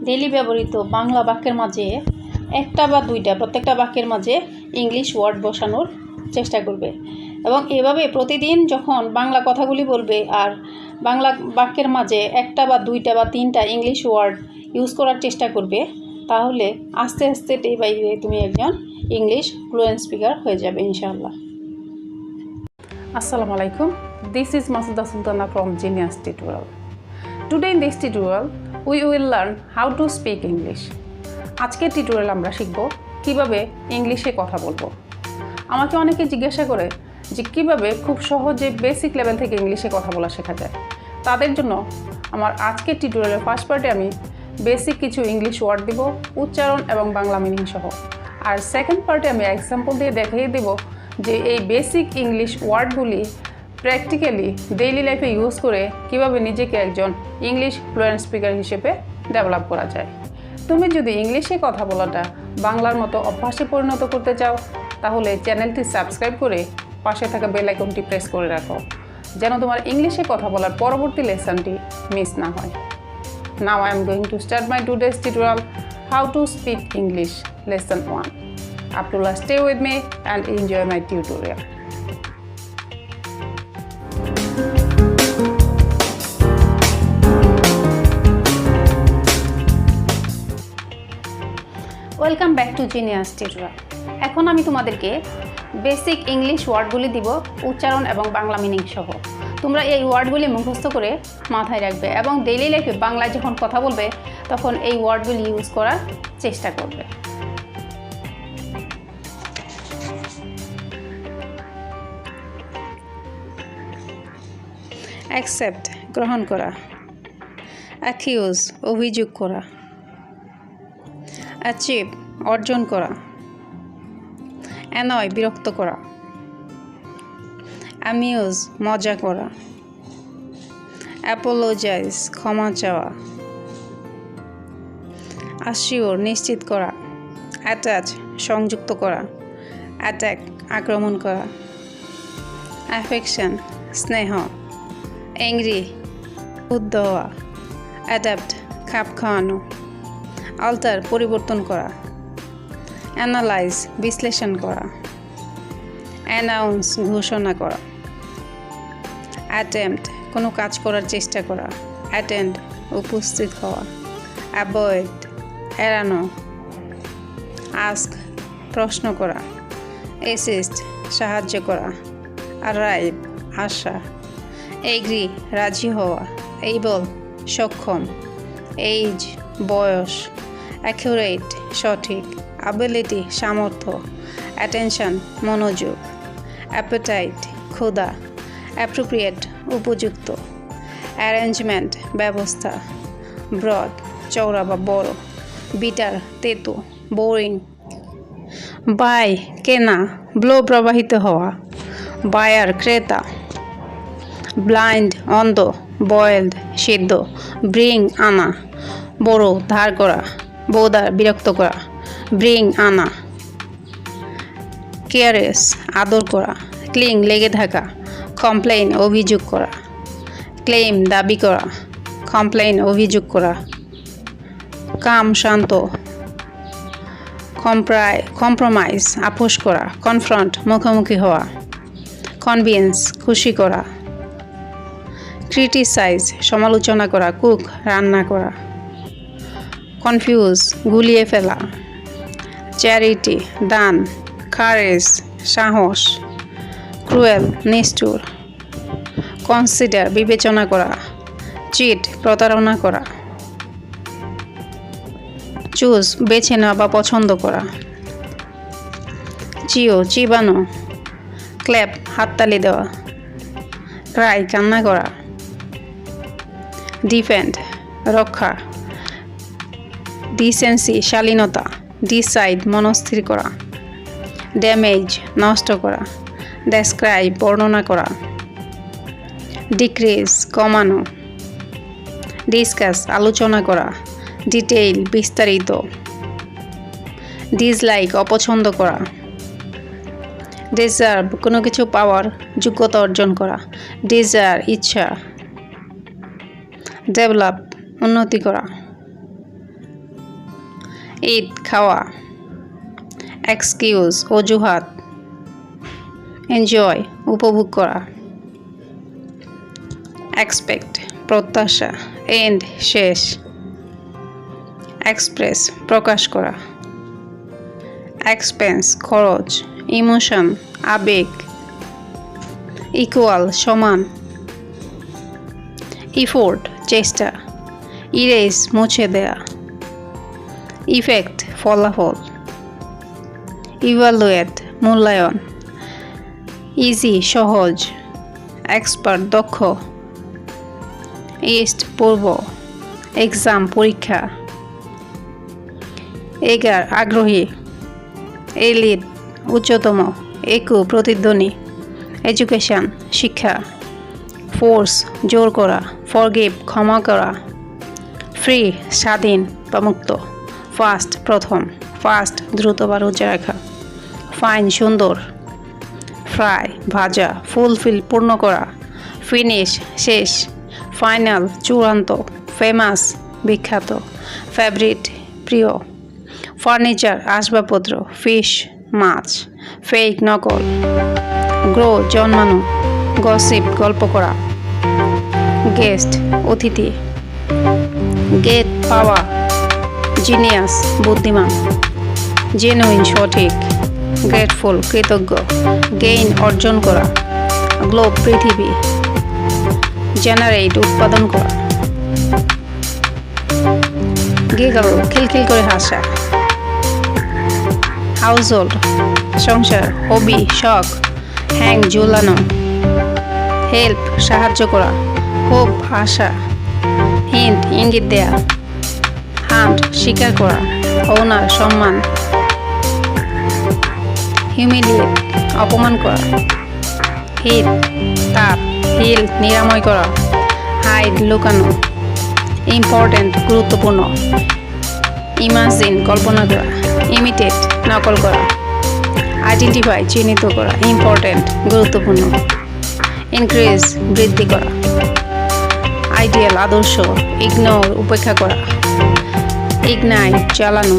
Daily ব্যবহৃত বাংলা বাক্যের মাঝে একটা বা দুইটা প্রত্যেকটা বাক্যের মাঝে ইংলিশ ওয়ার্ড বসানোর চেষ্টা করবে এবং এভাবে প্রতিদিন যখন বাংলা কথাগুলি বলবে আর বাংলা বাক্যের মাঝে একটা বা দুইটা বা তিনটা ইংলিশ ওয়ার্ড ইউজ করার চেষ্টা করবে, তাহলে আস্তে আস্তে ডে বাই ডে তুমি একজন ইংলিশ ফ্লুয়েন্ট স্পিকার হয়ে যাবে ইনশাআল্লাহ। Assalamu alaikum. This is Masuda Sultana from Genius Tutorial. Today in this tutorial, we will learn how to speak English. আজকের টিউটোরিয়াল আমরা শিখব কিভাবে ইংলিশে কথা বলবো। আমাকে অনেকে জিজ্ঞাসা করে যে কিভাবে খুব সহজে বেসিক লেভেল থেকে ইংলিশে কথা বলা শেখা যায়। তাদের জন্য আমার আজকের টিউটোরিয়ালের ফার্স্ট পার্টে আমি বেসিক কিছু ইংলিশ ওয়ার্ড দিব, উচ্চারণ এবং বাংলা মিনিং সহ। আর সেকেন্ড পার্টে আমি এক্সাম্পল দিয়ে দেখিয়ে দেব যে এই বেসিক ইংলিশ ওয়ার্ডগুলি প্র্যাকটিক্যালি ডেইলি লাইফে ইউজ করে কিভাবে নিজেকে একজন ইংলিশ ফ্লুয়েন্ট স্পিকার হিসেবে ডেভেলপ করা যায়। তুমি যদি ইংলিশে কথা বলাটা বাংলার মতো অভ্যাসে পরিণত করতে চাও, তাহলে চ্যানেলটি সাবস্ক্রাইব করে পাশে থাকা বেল আইকনটি প্রেস করে রাখো, যেন তোমার ইংলিশে কথা বলার পরবর্তী লেসনটি মিস না হয়। Now I am going to start my today's tutorial, how to speak English, lesson 1. Abdullah, stay with me and enjoy my tutorial. Welcome back to genius tutorial. এখন আমি তোমাদেরকে বেসিক ইংলিশ ওয়ার্ডগুলি দিব, উচ্চারণ এবং বাংলা মিনিং সহ। তোমরা এই ওয়ার্ডগুলি মুখস্থ করে মাথায় রাখবে এবং ডেইলি লাইফে বাংলায় যখন কথা বলবে তখন এই ওয়ার্ডগুলি ইউজ করার চেষ্টা করবে। অ্যাকসেপ্ট গ্রহণ করা, অ্যাকিউজ অভিযোগ করা, অ্যাচিভ অর্জন করা, অ্যানয় বিরক্ত করা, অ্যামিউজ মজা করা, অ্যাপোলোজাইজ ক্ষমা চাওয়া, অ্যাসিওর নিশ্চিত করা, অ্যাটাচ সংযুক্ত করা, অ্যাটাক আক্রমণ করা, অ্যাফেকশন স্নেহ, অ্যাংরি ক্রুদ্ধ হওয়া, অ্যাডাপ্ট খাপ খাওয়ানো, অল্টার পরিবর্তন করা, অ্যানালাইজ বিশ্লেষণ করা, অ্যানাউন্স ঘোষণা করা, অ্যাটেম্পট কোনো কাজ করার চেষ্টা করা, অ্যাটেন্ড উপস্থিত হওয়া, অ্যাভয়েড এড়ানো, আস্ক প্রশ্ন করা, অ্যাসিস্ট সাহায্য করা, অ্যারাইভ আসা, এগ্রি রাজি হওয়া, এইবল সক্ষম, এইজ বয়স, অ্যাকুরেট সঠিক, অ্যাবিলিটি সামর্থ্য, অ্যাটেনশন মনোযোগ, অ্যাপেটাইট ক্ষুধা, অ্যাপ্রোপ্রিয়েট উপযুক্ত, অ্যারেঞ্জমেন্ট ব্যবস্থা, ব্রড চওড়া বা বড়, বিটার তেতো, বোরিং, বাই কেনা ব্লো প্রবাহিত হওয়া, বায়ার ক্রেতা, ব্লাইন্ড অন্ধ, বয়েলড সিদ্ধ, ব্রিং আনা বড় ধার করা, বোদার বিরক্ত করা, ব্রিং আনা, কেয়ারেস আদর করা, ক্লিং লেগে থাকা, কমপ্লেইন অভিযোগ করা, ক্লেম দাবি করা, কমপ্লেইন অভিযোগ করা, কাম শান্ত, কম্প্রোমাইজ আপোষ করা, কনফ্রন্ট মুখোমুখি হওয়া, কনভিন্স খুশি করা, ক্রিটিসাইজ সমালোচনা করা, কুক রান্না করা, কনফিউজ গুলিয়ে ফেলা, চ্যারিটি দান, কারেজ সাহস, ক্রুয়েল নিষ্ঠুর, কনসিডার বিবেচনা করা, চিট প্রতারণা করা, চুজ বেছে নেওয়া বা পছন্দ করা, চিও চিবানো, ক্ল্যাপ হাততালি দেওয়া, ক্রাই কান্না করা, ডিফেন্ড রক্ষা, ডিসেন্সি শালীনতা, ডিসাইড মনস্থির করা, ড্যামেজ নষ্ট করা, ডেসক্রাইব বর্ণনা করা, ডিক্রিজ কমানো, ডিসকাস আলোচনা করা, ডিটেইল বিস্তারিত, ডিসলাইক অপছন্দ করা, ডিজার্ভ কোনো কিছু পাওয়ার যোগ্যতা অর্জন করা, ডিজায়ার ইচ্ছা, ডেভেলপ উন্নতি করা, ইট খাওয়া, এক্সকিউজ অজুহাত, এনজয় উপভোগ করা, এক্সপেক্ট প্রত্যাশা, এন্ড শেষ, এক্সপ্রেস প্রকাশ করা, এক্সপেন্স খরচ, ইমোশন আবেগ, ইকুয়াল সমান, ইফোর্ট চেষ্টা, ইরেজ মুছে দেয়া, ইফেক্ট ফলাফল, ইভালুয়েট মূল্যায়ন, ইজি সহজ, এক্সপার্ট দক্ষ, ইস্ট পূর্ব, এক্সাম পরীক্ষা, এগার আগ্রহী, এলিট উচ্চতম, একু প্রতিধ্বনি, এডুকেশন শিক্ষা, ফোর্স জোর করা, ফরগিভ ক্ষমা করা, ফ্রি স্বাধীন বা মুক্ত, ফাস্ট প্রথম, ফাস্ট দ্রুত বা রোজা রাখা, ফাইন সুন্দর, ফ্রাই ভাজা, ফুলফিল পূর্ণ করা, ফিনিশ শেষ, ফাইনাল চূড়ান্ত, ফেমাস বিখ্যাত, ফেভারিট প্রিয়, ফার্নিচার আসবাবপত্র, ফিশ মাছ, ফেক নকল, গ্রো জন্মানো, গসিপ গল্প করা, গেস্ট অতিথি, গেট পাওয়া, জিনিয়াস বুদ্ধিমান, জেনুইন সঠিক, গ্রেটফুল কৃতজ্ঞ, গেইন অর্জন করা, গ্লোব পৃথিবী, জেনারেট উৎপাদন করা, গিগল খিলখিল করে হাসা, হাউসহোল্ড সংসার, হবি শখ, হ্যাং ঝুলানো, হেল্প সাহায্য করা, হোপ আশা, হিন্ট ইঙ্গিত দেয়া, হান্ট শিকার করা, ওনার সম্মান, হিউমিলিয়েট অপমান করা, হিট তাপ, হিল নিরাময় করা, হাইড লুকানো, ইম্পর্টেন্ট গুরুত্বপূর্ণ, ইমাজিন কল্পনা করা, ইমিটেট নকল করা, আইডেন্টিফাই চিহ্নিত করা, ইম্পর্টেন্ট গুরুত্বপূর্ণ, ইনক্রিজ বৃদ্ধি করা, আইডিয়াল আদর্শ, ইগনোর উপেক্ষা করা, ইগনাইট জ্বালানো,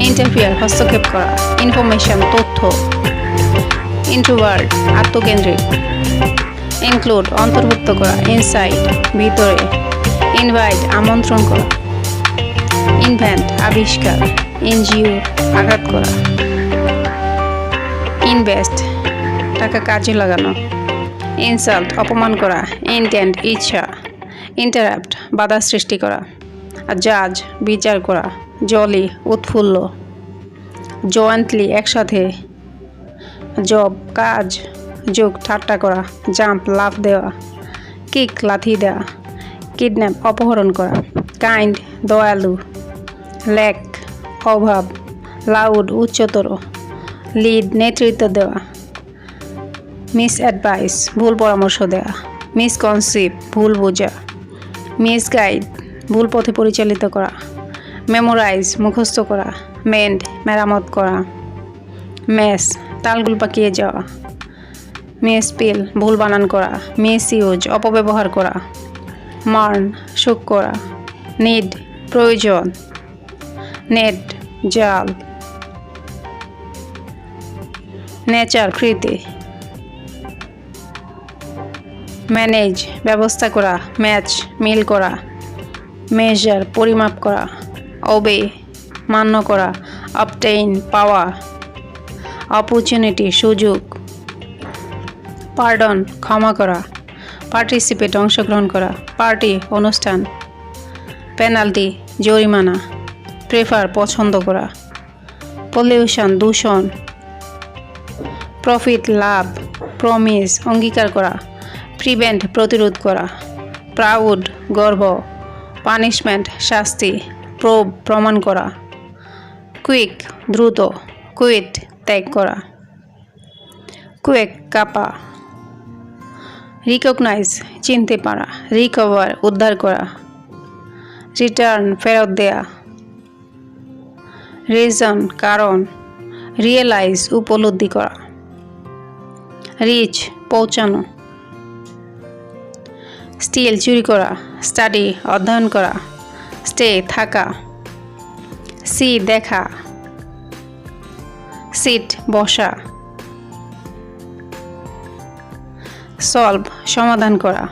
ইন্টারফিয়ার হস্তক্ষেপ করা, ইনফরমেশন তথ্য, ইন্ট্রোভার্ট আত্মকেন্দ্রিক, ইনক্লুড অন্তর্ভুক্ত করা, ইনসাইড ভিতরে, ইনভাইট আমন্ত্রণ করা, ইনভেন্ট আবিষ্কার, এনজিও আঘাত করা, ইনভেস্ট টাকা কাজে লাগানো, ইনসাল্ট অপমান করা, ইনটেন্ট ইচ্ছা, ইন্টারাপ্ট বাধা সৃষ্টি করা, জাজ বিচার করা, জলি উৎফুল্ল, জয়েন্টলি একসাথে, জব কাজ, যোগ ঠাট্টা করা, জাম্প লাফ দেওয়া, কিক লাথি দেওয়া, কিডন্যাপ অপহরণ করা, কাইন্ড দয়ালু, ল্যাক অভাব, লাউড উচ্চতর, লিড নেতৃত্ব দেওয়া, মিস অ্যাডভাইস ভুল পরামর্শ দেওয়া, মিসকনসিভ ভুল বোঝা, মিসগাইড ভুল পথে পরিচালিত করা, মেমোরাইজ মুখস্থ করা, মেন্ড মেরামত করা, মেস তালগুল পাকিয়ে যাওয়া, মিসপিল ভুল বানান করা, মিস ইউজ অপব্যবহার করা, মার্ন শোক করা, নিড প্রয়োজন, নেট জাল, নেচার কৃতি, ম্যানেজ ব্যবস্থা করা, ম্যাচ মিল করা, মেজার পরিমাপ করা, ওবে মান্য করা, অবটেইন পাওয়া, অপরচুনিটি সুযোগ, পার্ডন ক্ষমা করা, পার্টিসিপেট অংশগ্রহণ করা, পার্টি অনুষ্ঠান, পেনাল্টি জরিমানা, প্রেফার পছন্দ করা, পলিউশন দূষণ, প্রফিট লাভ, প্রমিস অঙ্গীকার করা, প্রিভেন্ট প্রতিরোধ করা, প্রাউড গর্ব, পানিশমেন্ট শাস্তি, প্রোব প্রমাণ করা, কুইক দ্রুত, কুইট ত্যাগ করা, কুয়েক কাপা, রিকগনাইজ চিনতে পারা, রিকভার উদ্ধার করা, রিটার্ন ফেরত দেয়া, রিজন কারণ, রিয়েলাইজ উপলব্ধি করা, রিচ পৌঁছানো, স্টিল চুরি করা, স্টাডি অধ্যয়ন করা, স্টে থাকা, সি দেখা, সিট বসা, সলভ সমাধান করা,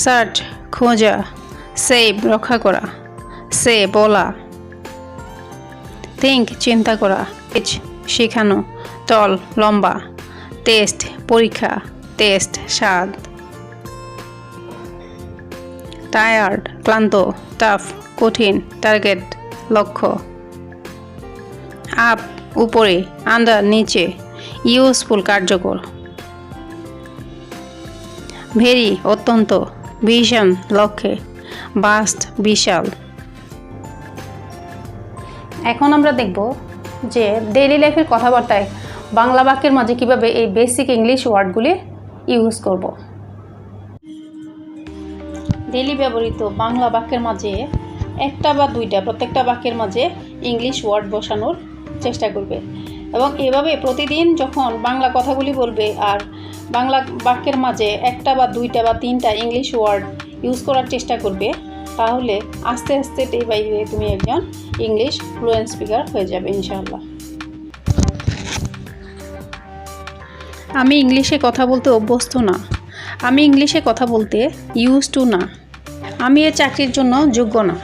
সার্চ খোঁজা, সেভ রক্ষা করা, সে বলা, থিঙ্ক চিন্তা করা, টিচ শেখানো, টল লম্বা, টেস্ট পরীক্ষা, টেস্ট স্বাদ, টায়ার্ড ক্লান্ত, টাফ কঠিন, টার্গেট লক্ষ্য, আপ উপরে, আন্ডার নিচে, ইউজফুল কার্যকর, ভেরি অত্যন্ত, ভিশন লক্ষ্যে, বাস্ট বিশাল। এখন আমরা দেখব যে ডেইলি লাইফের কথাবার্তায় বাংলা বাক্যের মাঝে কিভাবে এই বেসিক ইংলিশ ওয়ার্ডগুলি ইউজ করব। ডেইলি ব্যবহৃত বাংলা বাক্যের মাঝে একটা বা দুইটা প্রত্যেকটা বাক্যের মাঝে ইংলিশ ওয়ার্ড বসানোর চেষ্টা করবে এবং এভাবে প্রতিদিন যখন বাংলা কথাগুলি বলবে আর বাংলা বাক্যের মাঝে একটা বা দুইটা বা তিনটা ইংলিশ ওয়ার্ড ইউজ করার চেষ্টা করবে, তাহলে আস্তে আস্তে ডে বাই ডে তুমি একজন ইংলিশ ফ্লুয়েন্ট স্পিকার হয়ে যাবে ইনশাআল্লাহ। আমি ইংলিশে কথা বলতে অভ্যস্ত না, আমি ইংলিশে কথা বলতে ইউজ টু না, আমি এ চাকরির জন্য যোগ্য না,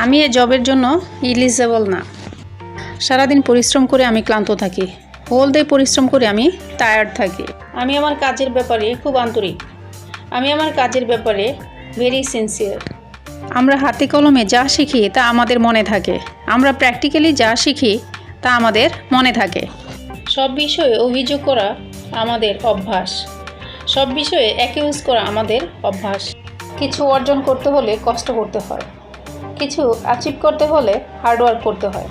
আমি এ জবের জন্য এলিজিবল না, সারাদিন পরিশ্রম করে আমি ক্লান্ত থাকি, হোল ডে পরিশ্রম করে আমি টায়ার্ড থাকি, আমি আমার কাজের ব্যাপারে খুব আন্তরিক, আমি আমার কাজের ব্যাপারে ভেরি সিনসিয়ার। আমরা হাতে কলমে যা শিখি তা আমাদের মনে থাকে, আমরা প্র্যাকটিক্যালি যা শিখি তা আমাদের মনে থাকে, সব বিষয়ে অভিযোগ করা আমাদের অভ্যাস, সব বিষয়ে অ্যাকিউজ করা আমাদের অভ্যাস। কিছু অর্জন করতে হলে কষ্ট করতে হয়, কিছু অ্যাচিভ করতে হলে হার্ডওয়ার্ক করতে হয়।